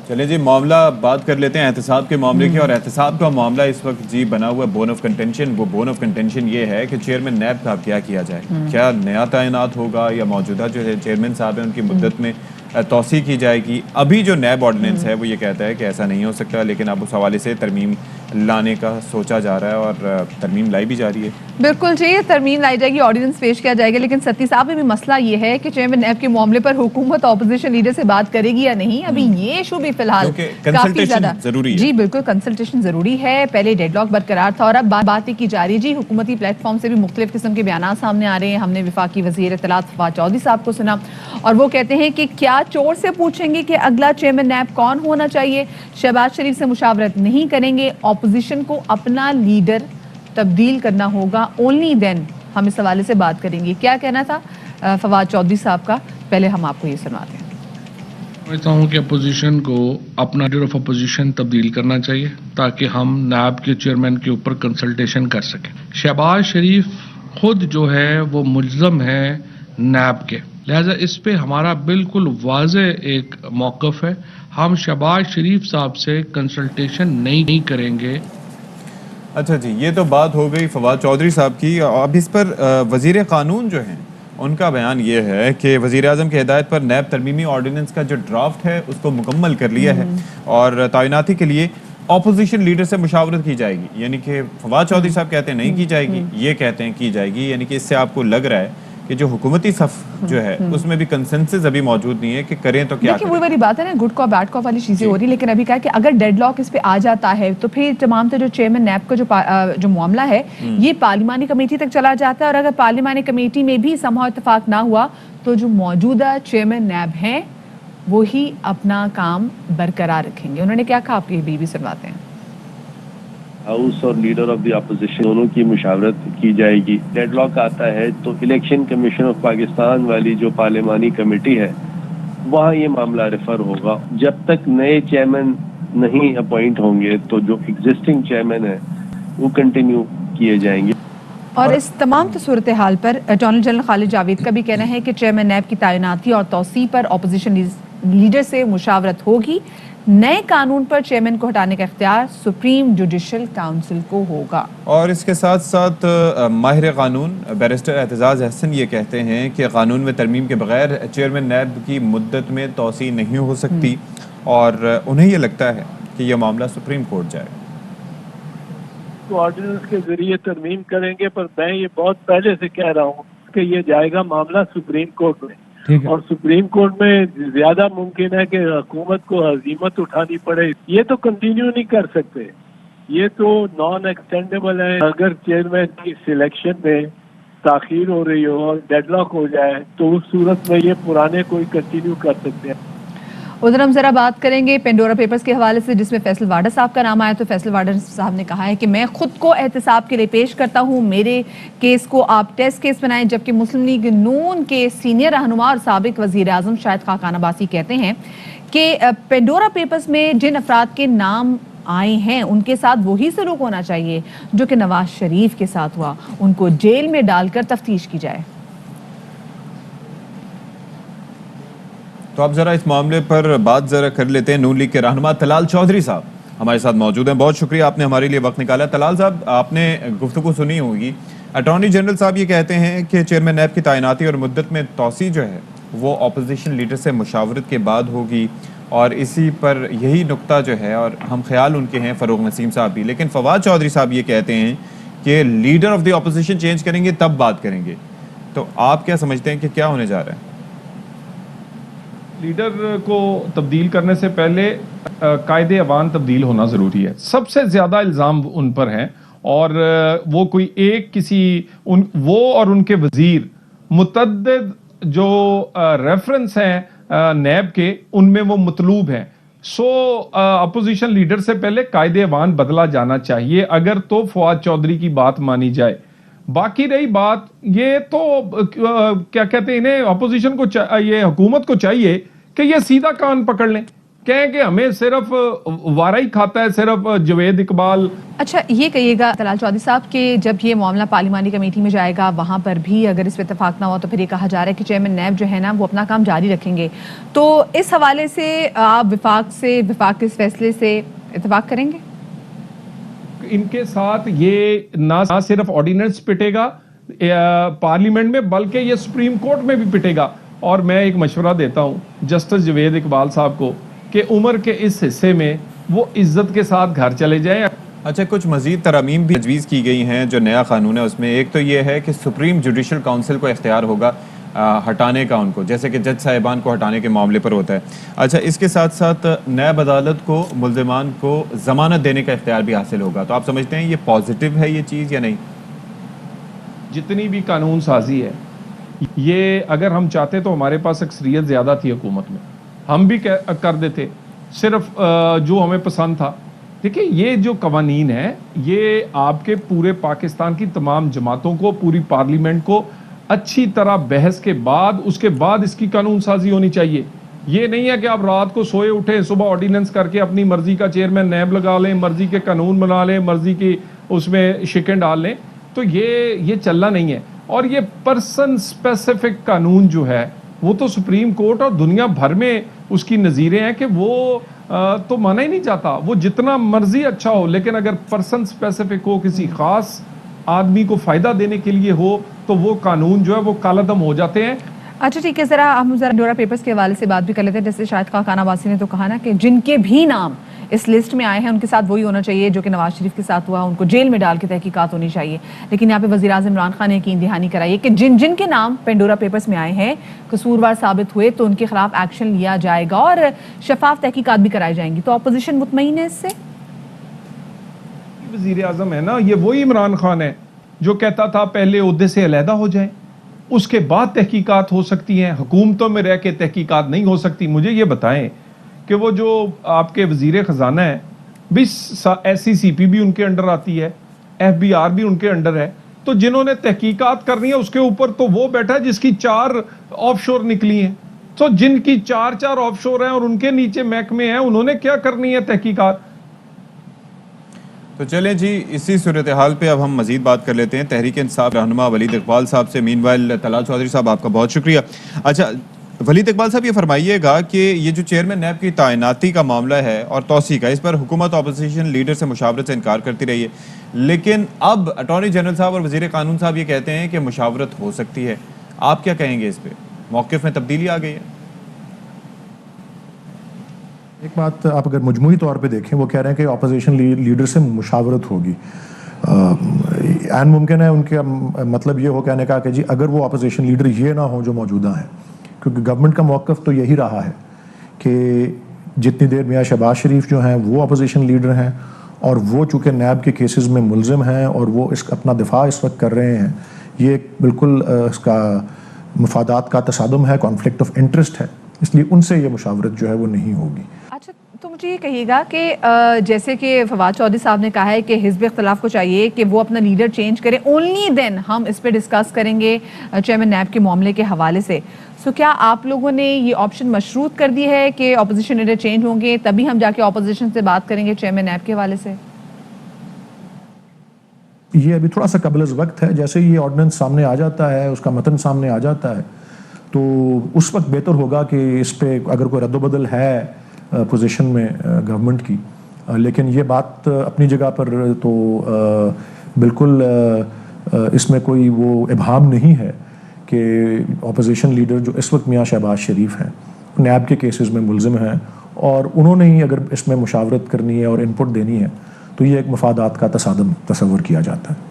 چلیں جی معاملہ بات کر لیتے ہیں احتساب کے معاملے کی. اور احتساب کا معاملہ اس وقت جی بنا ہوا ہے بون آف کنٹینشن. وہ بون آف کنٹینشن یہ ہے کہ چیئرمین نیب کا کیا کیا جائے. کیا نیا تعینات ہوگا یا موجودہ جو ہے چیئرمین صاحب ہیں ان کی مدت میں توسیع کی جائے گی. ابھی جو نیب آرڈیننس ہے وہ یہ کہتا ہے کہ ایسا نہیں ہو سکتا, لیکن اب اس حوالے سے ترمیم لانے کا سوچا جا رہا ہے اور ترمیم لائی بھی جا رہی ہے. بالکل جی, ترمیم لائی جائے گی, آرڈیننس پیش کیا جائے گا. لیکن ستی صاحب میں بھی مسئلہ یہ ہے کہ چیئرمین نیب کے معاملے پر حکومت اپوزیشن لیڈر سے بات کرے گی یا نہیں. ابھی یہ ایشو بھی فی الحال کافی زیادہ ضروری ہے. جی بالکل کنسلٹیشن ضروری ہے. پہلے ڈیڈ لاک برقرار تھا اور اب بات کی جا رہی ہے. جی حکومتی پلیٹ فارم سے بھی مختلف قسم کے بیانات سامنے آ رہے ہیں. ہم نے وفاقی وزیر اطلاعات فواد چودھری صاحب کو سنا اور وہ کہتے ہیں کہ کیا چور سے پوچھیں گے کہ اگلا چیئرمین نیب کون ہونا چاہیے. شہباز شریف سے مشاورت نہیں کریں گے, اپوزیشن کو اپنا لیڈر تبدیل کرنا ہوگا, اونلی دین ہم اس حوالے سے بات کریں گے. کیا کہنا تھا فواد چودھری صاحب کا, پہلے ہم آپ کو یہ سنواتے ہیں. سمجھتا ہوں کہ اپوزیشن کو اپنا لیڈر آف اپوزیشن تبدیل کرنا چاہیے تاکہ ہم نیب کے چیئرمین کے اوپر کنسلٹیشن کر سکیں. شہباز شریف خود جو ہے وہ ملزم ہے نیب کے, لہذا اس پہ ہمارا بالکل واضح ایک موقف ہے. ہم شہباز شریف صاحب سے کنسلٹیشن نہیں کریں گے. اچھا جی, یہ تو بات ہو گئی فواد چودھری صاحب کی. اب اس پر وزیر قانون جو ہیں ان کا بیان یہ ہے کہ وزیر اعظم کی ہدایت پر نیب ترمیمی آرڈیننس کا جو ڈرافٹ ہے اس کو مکمل کر لیا ہے اور تعیناتی کے لیے اپوزیشن لیڈر سے مشاورت کی جائے گی. یعنی کہ فواد چودھری صاحب کہتے ہیں نہیں کی جائے گی, یہ کہتے ہیں کی جائے گی. یعنی کہ اس سے آپ کو لگ رہا ہے کہ جو حکومتی صف جو ہے اس میں بھی کنسنسس ابھی موجود نہیں ہے کہ کریں تو کیا کریں. وہی والی بات ہے نا, گڈ کاپ بیڈ کاپ والی چیزیں ہو رہی. لیکن ابھی کہا کہ اگر ڈیڈ لاک اس پہ آ جاتا ہے تو پھر تمام جو چیئرمین نیب کا جو معاملہ ہے یہ پارلیمانی کمیٹی تک چلا جاتا ہے. اور اگر پارلیمانی کمیٹی میں بھی سمہو اتفاق نہ ہوا تو جو موجودہ چیئرمین نیب ہیں وہی اپنا کام برقرار رکھیں گے. انہوں نے کیا کہا, آپ یہ بھی سنواتے ہیں. ہاؤس اور لیڈر آف دی اپوزیشن دونوں کی مشاورت کی جائے گی. ڈیڈ لاک آتا ہے تو الیکشن کمیشن آف پاکستان والی جو پارلیمانی کمیٹی ہے وہاں یہ معاملہ ریفر ہوگا. جب تک نئے چیئرمین نہیں اپوائنٹ ہوں گے تو جو ایگزسٹنگ چیئرمین ہیں وہ کنٹینیو کیے جائیں گے. اور اس تمام صورتحال پر اٹارنی جنرل خالد جاوید کا بھی کہنا ہے کہ چیئرمین نیب کی تعیناتی اور توسیع پر اپوزیشن لیڈر سے مشاورت ہوگی. نئے قانون پر چیئرمین کو ہٹانے کا اختیار سپریم جوڈیشل کاؤنسل کو ہوگا. اور اس کے ساتھ ساتھ ماہر قانون بیرسٹر اعتزاز احسن یہ کہتے ہیں کہ قانون میں ترمیم کے بغیر چیئرمین نیب کی مدت میں توسیع نہیں ہو سکتی اور انہیں یہ لگتا ہے کہ یہ معاملہ سپریم کورٹ جائے. تو آرڈیننس کے ذریعے ترمیم کریں گے, پر میں یہ بہت پہلے سے کہہ رہا ہوں کہ یہ جائے گا معاملہ سپریم کورٹ میں. اور سپریم کورٹ میں زیادہ ممکن ہے کہ حکومت کو ہزیمت اٹھانی پڑے. یہ تو کنٹینیو نہیں کر سکتے, یہ تو نان ایکسٹینڈیبل ہے. اگر چیئرمین کی سلیکشن میں تاخیر ہو رہی ہو اور ڈیڈ لاک ہو جائے تو اس صورت میں یہ پرانے کوئی کنٹینیو کر سکتے ہیں. ادھر ہم ذرا بات کریں گے پینڈورا پیپرز کے حوالے سے جس میں فیصل واڈر صاحب کا نام آیا. تو فیصل واڈر صاحب نے کہا ہے کہ میں خود کو احتساب کے لیے پیش کرتا ہوں, میرے کیس کو آپ ٹیسٹ کیس بنائیں. جبکہ مسلم لیگ نون کے سینئر رہنما اور سابق وزیر اعظم شاہد خاقان عباسی کہتے ہیں کہ پینڈورا پیپرز میں جن افراد کے نام آئے ہیں ان کے ساتھ وہی سلوک ہونا چاہیے جو کہ نواز شریف کے ساتھ ہوا, ان کو جیل میں ڈال کر تفتیش کی جائے. تو اب ذرا اس معاملے پر بات ذرا کر لیتے ہیں. نون لیگ کے رہنما طلال چودھری صاحب ہمارے ساتھ موجود ہیں. بہت شکریہ, آپ نے ہمارے لیے وقت نکالا. طلال صاحب, آپ نے گفتگو سنی ہوگی. اٹارنی جنرل صاحب یہ کہتے ہیں کہ چیئرمین نیب کی تعیناتی اور مدت میں توسیع جو ہے وہ اپوزیشن لیڈر سے مشاورت کے بعد ہوگی, اور اسی پر یہی نقطہ جو ہے اور ہم خیال ان کے ہیں فروغ نسیم صاحب بھی. لیکن فواد چودھری صاحب یہ کہتے ہیں کہ leader of the opposition change کریں گے تب بات کریں گے. تو آپ کیا سمجھتے ہیں کہ کیا ہونے جا رہا ہے؟ لیڈر کو تبدیل کرنے سے پہلے قائد ایوان تبدیل ہونا ضروری ہے. سب سے زیادہ الزام ان پر ہیں اور وہ کوئی ایک وہ اور ان کے وزیر متعدد جو ریفرنس ہیں نیب کے ان میں وہ مطلوب ہیں. اپوزیشن لیڈر سے پہلے قائد ایوان بدلا جانا چاہیے اگر تو فواد چودھری کی بات مانی جائے. باقی رہی بات یہ تو کیا کہتے ہیں انہیں اپوزیشن کو یہ حکومت کو چاہیے کہ یہ سیدھا کان پکڑ لیں کہیں کہ ہمیں صرف وارا ہی کھاتا ہے صرف جوید اقبال. اچھا یہ کہیے گا طلال چودھری صاحب کہ جب یہ معاملہ پارلیمانی کمیٹی میں جائے گا وہاں پر بھی اگر اس پہ اتفاق نہ ہوا تو پھر یہ کہا جا رہا ہے کہ چیئرمین نیب جو ہے نا وہ اپنا کام جاری رکھیں گے, تو اس حوالے سے آپ وفاق کے اس فیصلے سے اتفاق کریں گے؟ ان کے ساتھ یہ نہ صرف آرڈیننس پٹے گا پارلیمنٹ میں بلکہ یہ سپریم کورٹ میں بھی پٹے گا. اور میں ایک مشورہ دیتا ہوں جسٹس جوید اقبال صاحب کو کہ عمر کے اس حصے میں وہ عزت کے ساتھ گھر چلے جائیں. اچھا کچھ مزید ترامیم بھی تجویز کی گئی ہیں جو نیا قانون ہے اس میں. ایک تو یہ ہے کہ سپریم جوڈیشل کونسل کو اختیار ہوگا ہٹانے کا ان کو, جیسے کہ جج صاحبان کو ہٹانے کے معاملے پر ہوتا ہے. اچھا اس کے ساتھ ساتھ نیب عدالت کو ملزمان کو ضمانت دینے کا اختیار بھی حاصل ہوگا. تو آپ سمجھتے ہیں یہ پازیٹیو ہے یہ چیز یا نہیں؟ جتنی بھی قانون سازی ہے یہ اگر ہم چاہتے تو ہمارے پاس اکثریت زیادہ تھی حکومت میں, ہم بھی کر دیتے صرف جو ہمیں پسند تھا. دیکھیں یہ جو قوانین ہیں یہ آپ کے پورے پاکستان کی تمام جماعتوں کو, پوری پارلیمنٹ کو اچھی طرح بحث کے بعد اس کے بعد اس کی قانون سازی ہونی چاہیے. یہ نہیں ہے کہ آپ رات کو سوئے اٹھیں صبح آرڈیننس کر کے اپنی مرضی کا چیئرمین نیب لگا لیں, مرضی کے قانون بنا لیں, مرضی کی اس میں شکن ڈال لیں. تو یہ چلنا نہیں ہے. اور یہ پرسن اسپیسیفک قانون جو ہے وہ تو سپریم کورٹ اور دنیا بھر میں اس کی نظیریں ہیں کہ وہ تو مانا ہی نہیں چاہتا, وہ جتنا مرضی اچھا ہو لیکن اگر پرسن اسپیسیفک ہو, کسی خاص آدمی کو فائدہ دینے کے لیے ہو تو وہ قانون جو ہے وہ کالعدم ہو جاتے ہیں. اچھا ٹھیک ہے, ذرا ہم ڈورا پیپرز کے حوالے سے بات بھی کر لیتے ہیں. جیسے شاہد خاقان عباسی نے تو کہا نا کہ جن کے بھی نام اس لسٹ میں آئے ہیں ان کے ساتھ وہی ہونا چاہیے جو کہ نواز شریف کے ساتھ ہوا, ان کو جیل میں ڈال کے تحقیقات ہونی چاہیے. لیکن یہاں پہ وزیر اعظم عمران خان نے یقین دہانی کرائی ہے کہ جن کے نام پینڈورا پیپرز میں آئے ہیں قصوروار ثابت ہوئے تو ان کے خلاف ایکشن لیا جائے گا اور شفاف تحقیقات بھی کرائی جائیں گی. تو اپوزیشن مطمئن ہے اس سے؟ وزیر اعظم ہے نا, یہ وہی عمران خان ہے جو کہتا تھا پہلے عہدے سے علیحدہ ہو جائیں اس کے بعد تحقیقات ہو سکتی ہیں, حکومتوں میں رہ کے تحقیقات نہیں ہو سکتی. مجھے یہ بتائیں کہ وہ جو آپ کے وزیر خزانہ ہیں بھی ایس سی پی بھی ان کے انڈر آتی ہے, ایف بی آر بھی ان کے انڈر ہے, تو جنہوں نے تحقیقات کرنی ہے اس کے اوپر تو وہ بیٹھا ہے جس کی 4 آف شور نکلی ہیں. تو جن کی 4 آف شور ہیں اور ان کے نیچے محکمے ہیں انہوں نے کیا کرنی ہے تحقیقات. تو چلیں جی اسی صورتحال پہ اب ہم مزید بات کر لیتے ہیں. تحریک انصاف رہنما ولید اقبال صاحب سے. مین وائل طلال چودھری صاحب آپ کا بہت شکریہ. اچھا ولید اقبال صاحب یہ فرمائیے گا کہ یہ جو چیئرمین نیب کی تعیناتی کا معاملہ ہے اور توسیع کا, اس پر حکومت اپوزیشن لیڈر سے مشاورت سے انکار کرتی رہی ہے, لیکن اب اٹارنی جنرل صاحب اور وزیر قانون صاحب یہ کہتے ہیں کہ مشاورت ہو سکتی ہے. آپ کیا کہیں گے اس پہ؟ موقف میں تبدیلی آ گئی ہے؟ ایک بات آپ اگر مجموعی طور پہ دیکھیں وہ کہہ رہے ہیں کہ اپوزیشن لیڈر سے مشاورت ہوگی. عین ممکن ہے ان کا مطلب یہ ہو کہنے کا کہ جی اگر وہ اپوزیشن لیڈر یہ نہ ہوں جو موجودہ ہیں, کیونکہ گورنمنٹ کا موقف تو یہی رہا ہے کہ جتنی دیر میاں شہباز شریف جو ہیں وہ اپوزیشن لیڈر ہیں اور وہ چونکہ نیب کے کیسز میں ملزم ہیں اور وہ اپنا دفاع اس وقت کر رہے ہیں, یہ بالکل اس کا مفادات کا تصادم ہے, کانفلکٹ آف انٹرسٹ ہے, اس لیے ان سے یہ مشاورت جو ہے وہ نہیں ہوگی. اچھا تو مجھے یہ کہیے گا کہ جیسے کہ فواد چودھری صاحب نے کہا ہے کہ حزب اختلاف کو چاہیے کہ وہ اپنا لیڈر چینج کرے, اونلی دین ہم اس پہ ڈسکس کریں گے چیئرمین نیب کے معاملے کے حوالے سے. سو کیا آپ لوگوں نے یہ آپشن مشروط کر دی ہے کہ اپوزیشن لیڈر چینج ہوں گے تبھی ہم جا کے اپوزیشن سے بات کریں گے چیئرمین نیب کے حوالے سے؟ یہ ابھی تھوڑا سا قبل از وقت ہے. جیسے یہ آرڈیننس سامنے آ جاتا ہے, اس کا متن سامنے آ جاتا ہے, تو اس وقت بہتر ہوگا کہ اس پہ اگر کوئی رد و بدل ہے پوزیشن میں گورنمنٹ کی. لیکن یہ بات اپنی جگہ پر تو بالکل اس میں کوئی وہ ابہام نہیں ہے کہ اپوزیشن لیڈر جو اس وقت میاں شہباز شریف ہیں نیب کے کیسز میں ملزم ہیں اور انہوں نے ہی اگر اس میں مشاورت کرنی ہے اور ان پٹ دینی ہے تو یہ ایک مفادات کا تصادم تصور کیا جاتا ہے.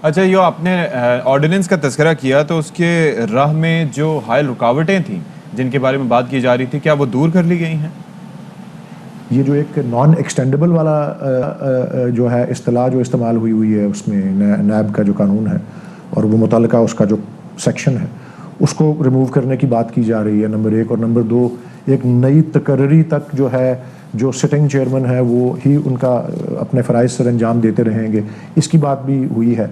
اچھا یہ آپ نے آرڈیننس کا تذکرہ کیا تو اس کے راہ میں جو حائل رکاوٹیں تھیں جن کے بارے میں بات کی جا رہی تھی, کیا وہ دور کر لی گئی ہیں؟ یہ جو ایک نان ایکسٹینڈیبل والا جو ہے اصطلاح جو استعمال ہوئی ہے اس میں نیب کا جو قانون ہے اور وہ متعلقہ اس کا جو سیکشن ہے اس کو ریموو کرنے کی بات کی جا رہی ہے, نمبر 1. اور نمبر 2 ایک نئی تقرری تک جو ہے جو سٹنگ چیئرمین ہے وہ ہی ان کا اپنے فرائض سر انجام دیتے رہیں گے, اس کی بات بھی ہوئی ہے.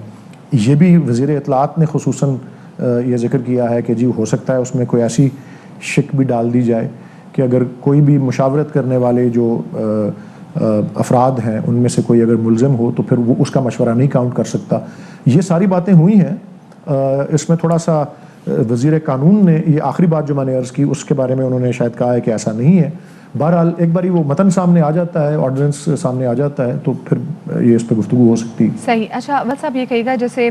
یہ بھی وزیر اطلاعات نے خصوصاً یہ ذکر کیا ہے کہ جی ہو سکتا ہے اس میں کوئی ایسی شک بھی ڈال دی جائے کہ اگر کوئی بھی مشاورت کرنے والے جو افراد ہیں ان میں سے کوئی اگر ملزم ہو تو پھر وہ اس کا مشورہ نہیں کاؤنٹ کر سکتا. یہ ساری باتیں ہوئی ہیں. اس میں تھوڑا سا وزیر قانون نے یہ آخری بات جو میں نے عرض کی اس کے بارے میں انہوں نے شاید کہا ہے کہ ایسا نہیں ہے. بہرحال ایک باری وہ متن سامنے آ جاتا ہے, آرڈیننس سامنے آ جاتا ہے, تو پھر یہ اس پہ گفتگو ہو سکتی. صحیح. اچھا اول صاحب یہ کہیے گا جیسے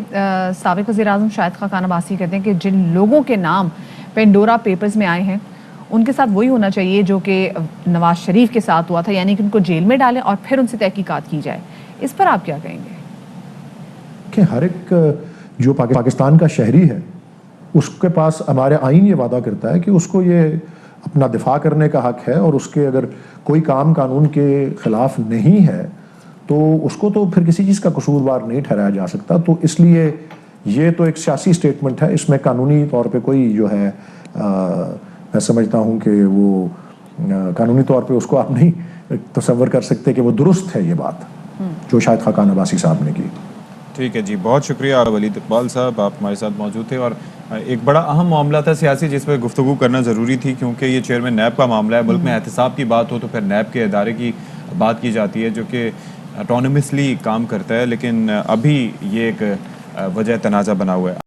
سابق وزیر اعظم شاہد خاقان عباسی کہتے ہیں کہ جن لوگوں کے نام پینڈورا پیپرز میں آئے ہیں ان کے ساتھ وہی ہونا چاہیے جو کہ نواز شریف کے ساتھ ہوا تھا, یعنی کہ ان کو جیل میں ڈالیں اور پھر ان سے تحقیقات کی جائے. اس پر آپ کیا کہیں گے؟ کہ ہر ایک جو پاکستان کا شہری ہے اس کے پاس ہمارے آئین یہ وعدہ کرتا ہے کہ اس کو یہ اپنا دفاع کرنے کا حق ہے, اور اس کے اگر کوئی کام قانون کے خلاف نہیں ہے تو اس کو تو پھر کسی چیز کا قصوروار نہیں ٹھہرایا جا سکتا. تو اس لیے یہ تو ایک سیاسی سٹیٹمنٹ ہے, اس میں قانونی طور پہ کوئی جو ہے میں سمجھتا ہوں کہ وہ قانونی طور پہ اس کو آپ نہیں تصور کر سکتے کہ وہ درست ہے یہ بات جو شاہد خاقان عباسی صاحب نے کی. ٹھیک ہے جی, بہت شکریہ ولید اقبال صاحب, آپ ہمارے ساتھ موجود تھے. اور ایک بڑا اہم معاملہ تھا سیاسی جس پہ گفتگو کرنا ضروری تھی, کیونکہ یہ چیئرمین نیب کا معاملہ ہے. ملک میں احتساب کی بات ہو تو پھر نیب کے ادارے کی بات کی جاتی ہے جو کہ اٹونومسلی کام کرتا ہے, لیکن ابھی یہ ایک وجہ تنازع بنا ہوا ہے.